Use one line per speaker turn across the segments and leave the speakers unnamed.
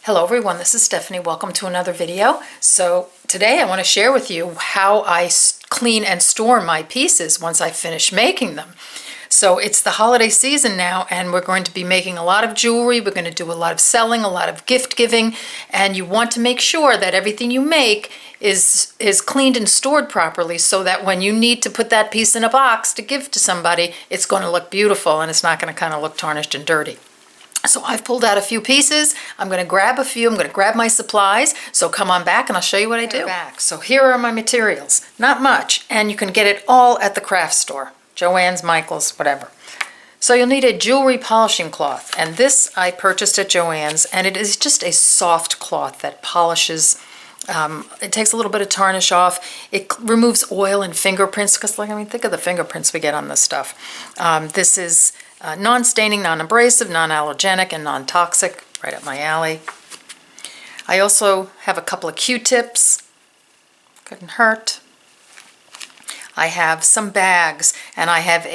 Hello everyone, this is Stephanie. Welcome to another video. So today I want to share with you how I clean and store my pieces once I finish making them. So it's the holiday season now and we're going to be making a lot of jewelry. We're going to do a lot of selling, a lot of gift giving, and you want to make sure that everything you make is cleaned and stored properly so that when you need to put that piece in a box to give to somebody, it's going to look beautiful and it's not going to kind of look tarnished and dirty. So I've pulled out a few pieces. I'm going to grab a few. I'm going to grab my supplies. So come on back and I'll show you what I do. So here are my materials. Not much. And you can get it all at the craft store. Joann's, Michael's, whatever. So you'll need a jewelry polishing cloth. And this I purchased at Joann's. And it is just a soft cloth that polishes. It takes a little bit of tarnish off. It removes oil and fingerprints. Because think of the fingerprints we get on this stuff. This is non-staining, non-abrasive, non-allergenic, and non-toxic, right up my alley. I also have a couple of Q-tips, couldn't hurt. I have some bags, and I have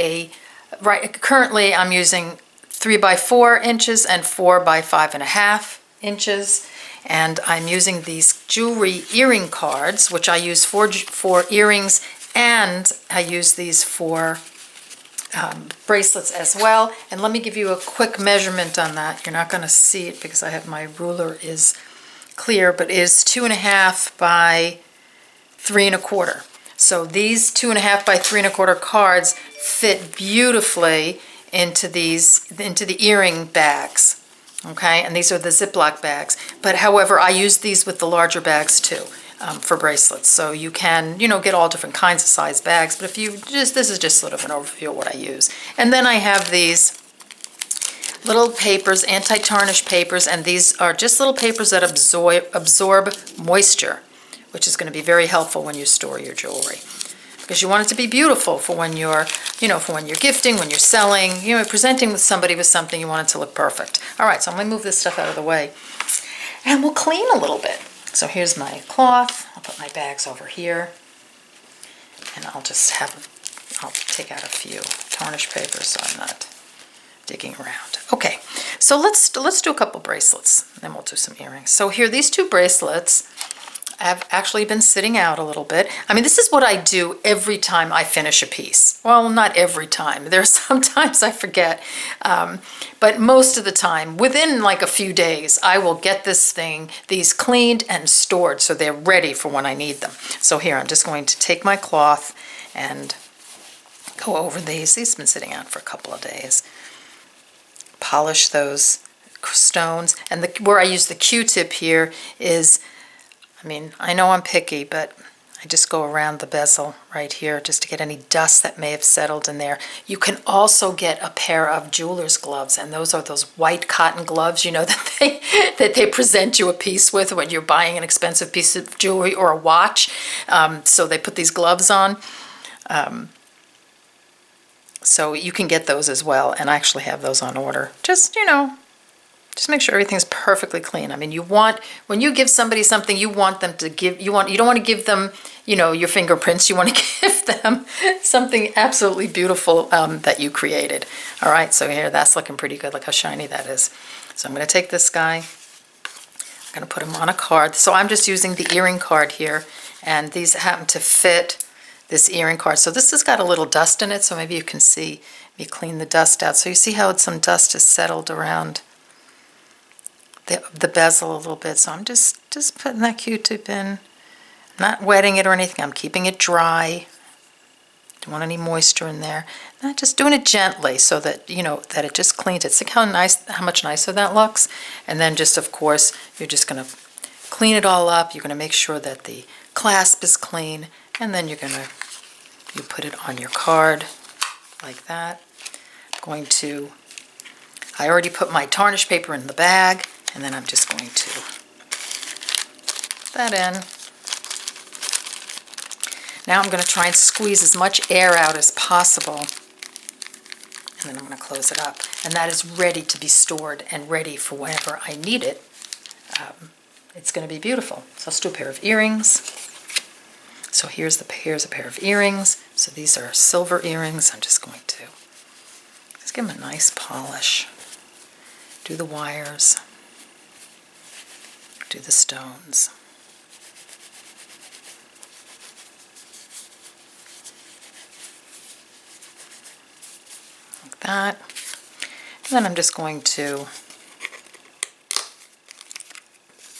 currently I'm using 3 by 4 inches and 4 by 5.5 inches, and I'm using these jewelry earring cards, which I use for earrings, and I use these for bracelets as well. And let me give you a quick measurement on that. You're not going to see it because I have my ruler is clear, but it is 2.5 by 3.25. So these 2.5 by 3.25 cards fit beautifully into the earring bags. Okay, and these are the Ziploc bags. But however, I use these with the larger bags too. For bracelets, so you can, get all different kinds of size bags, but if you this is just sort of an overview of what I use. And then I have these little papers, anti-tarnish papers, and these are just little papers that absorb moisture, which is going to be very helpful when you store your jewelry. Because you want it to be beautiful for when you're, for when you're gifting, when you're selling, presenting with somebody with something, you want it to look perfect. All right, so I'm going to move this stuff out of the way, and we'll clean a little bit. So here's my cloth. I'll put my bags over here, and I'll take out a few tarnish papers so I'm not digging around. Okay, so let's do a couple bracelets, and then we'll do some earrings. So here, these two bracelets have actually been sitting out a little bit. I mean, this is what I do every time I finish a piece. Well, not every time. There's sometimes I forget. But most of the time, within like a few days, I will get these cleaned and stored so they're ready for when I need them. So here, I'm just going to take my cloth and go over these. These have been sitting out for a couple of days. Polish those stones. And where I use the Q-tip here is, I know I'm picky, but I just go around the bezel right here just to get any dust that may have settled in there. You can also get a pair of jeweler's gloves, and those are those white cotton gloves, that they present you a piece with when you're buying an expensive piece of jewelry or a watch. So they put these gloves on. So you can get those as well, and I actually have those on order. Just make sure everything's perfectly clean. When you give somebody something, you want them to you don't want to give them, your fingerprints. You want to give them something absolutely beautiful that you created. All right, so here, that's looking pretty good. Look how shiny that is. So I'm going to take this guy. I'm going to put him on a card. So I'm just using the earring card here, and these happen to fit this earring card. So this has got a little dust in it, so maybe you can see me clean the dust out. So you see how some dust has settled around the bezel a little bit. So I'm just putting that Q-tip in. I'm not wetting it or anything. I'm keeping it dry. Don't want any moisture in there. Not just doing it gently so that that it just cleans it. See how much nicer that looks. And then just, of course, you're just going to clean it all up. You're going to make sure that the clasp is clean, and then you put it on your card like that. I already put my tarnish paper in the bag. And then I'm just going to put that in. Now I'm going to try and squeeze as much air out as possible. And then I'm going to close it up. And that is ready to be stored and ready for whenever I need it. It's going to be beautiful. So let's do a pair of earrings. So here's a pair of earrings. So these are silver earrings. I'm just going to give them a nice polish. Do the wires. do the stones. Like that. And then I'm just going to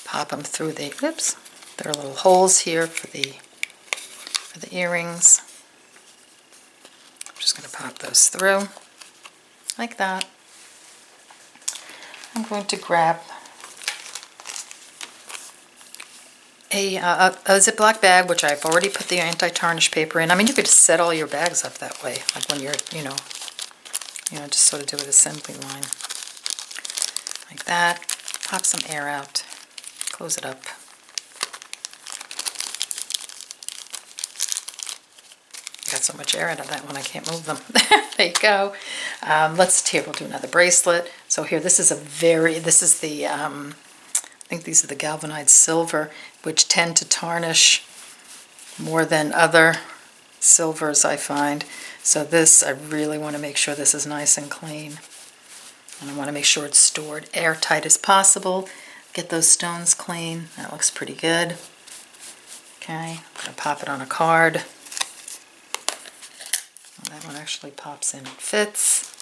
pop them through the, oops, there are little holes here for the earrings. I'm just going to pop those through like that. I'm going to grab a Ziploc bag, which I've already put the anti-tarnish paper in. I mean, you could set all your bags up that way, like when you're, just sort of do an assembly line. Like that. Pop some air out. Close it up. Got so much air out of that one I can't move them. There you go. We'll do another bracelet. So here, this is the, I think these are the galvanized silver, which tend to tarnish more than other silvers, I find. So this, I really want to make sure this is nice and clean. And I want to make sure it's stored airtight as possible. Get those stones clean. That looks pretty good. Okay, I'm going to pop it on a card. That one actually pops in and fits.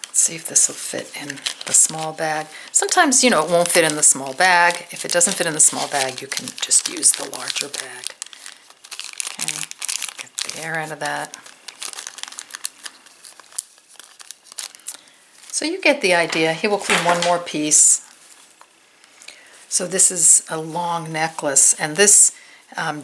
Let's see if this will fit in the small bag. Sometimes, it won't fit in the small bag. If it doesn't fit in the small bag, you can just use the larger bag. Okay, get the air out of that. So you get the idea. Here we'll clean one more piece. So this is a long necklace, and this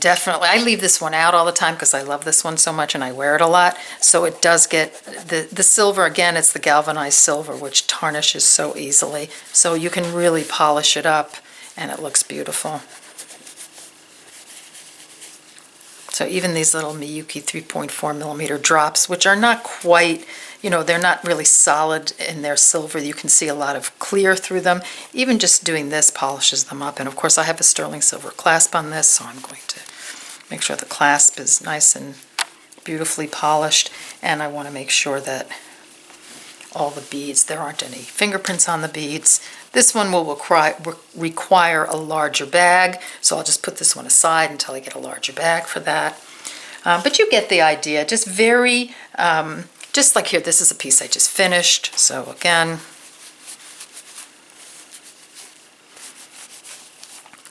definitely, I leave this one out all the time because I love this one so much and I wear it a lot. So it does get, the silver, again, it's the galvanized silver, which tarnishes so easily. So you can really polish it up and it looks beautiful. So even these little Miyuki 3.4 millimeter drops, which are not quite, they're not really solid in their silver. You can see a lot of clear through them. Even just doing this polishes them up. And of course I have a sterling silver clasp on this, so I'm going to make sure the clasp is nice and beautifully polished. And I want to make sure that all the beads, there aren't any fingerprints on the beads. This one will require a larger bag, so I'll just put this one aside until I get a larger bag for that. But you get the idea. Just very, just like here, this is a piece I just finished. So again,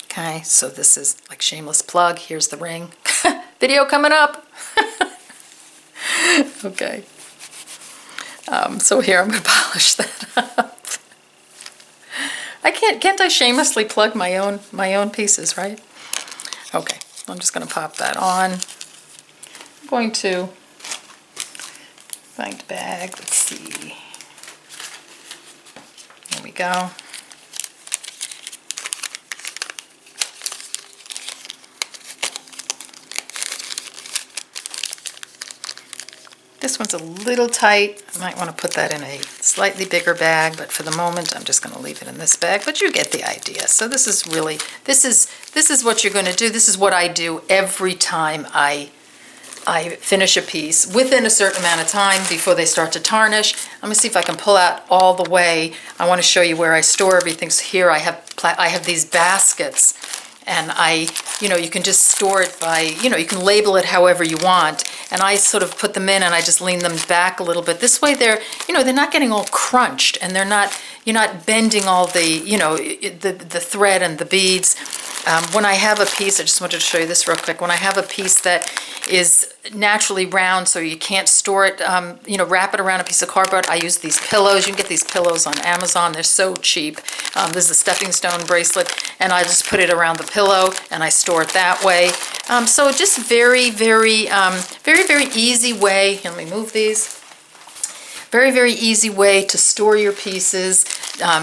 okay, so this is like shameless plug. Here's the ring. Video coming up. Okay. So here I'm going to polish that up. Can't I shamelessly plug my own pieces, right? Okay, so I'm just going to pop that on. I'm going to find the bag. Let's see. There we go. This one's a little tight. I might want to put that in a slightly bigger bag, but for the moment I'm just going to leave it in this bag, but you get the idea. So this is really, this is what you're going to do. This is what I do every time I finish a piece within a certain amount of time before they start to tarnish. Let me see if I can pull out all the way. I want to show you where I store everything. So here I have these baskets, and you can just store it by, you can label it however you want. And I sort of put them in and I just lean them back a little bit. This way they're not getting all crunched, and you're not bending all the, the thread and the beads. When I have a piece, I just wanted to show you this real quick. When I have a piece that is naturally round, so you can't store it, wrap it around a piece of cardboard, I use these pillows. You can get these pillows on Amazon. They're so cheap. This is a stepping stone bracelet, and I just put it around the pillow and I store it that way. So just very, very, very, very easy way. Here, let me move these. Very, very easy way to store your pieces,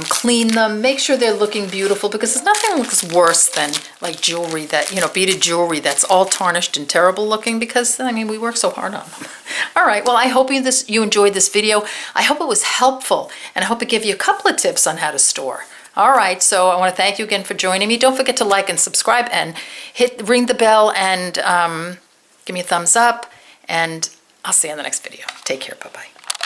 clean them, make sure they're looking beautiful, because there's nothing looks worse than like jewelry that, beaded jewelry that's all tarnished and terrible looking, because, we work so hard on them. All right, well, I hope you enjoyed this video. I hope it was helpful, and I hope it gave you a couple of tips on how to store. All right, so I want to thank you again for joining me. Don't forget to like and subscribe and ring the bell and give me a thumbs up, and I'll see you in the next video. Take care. Bye-bye.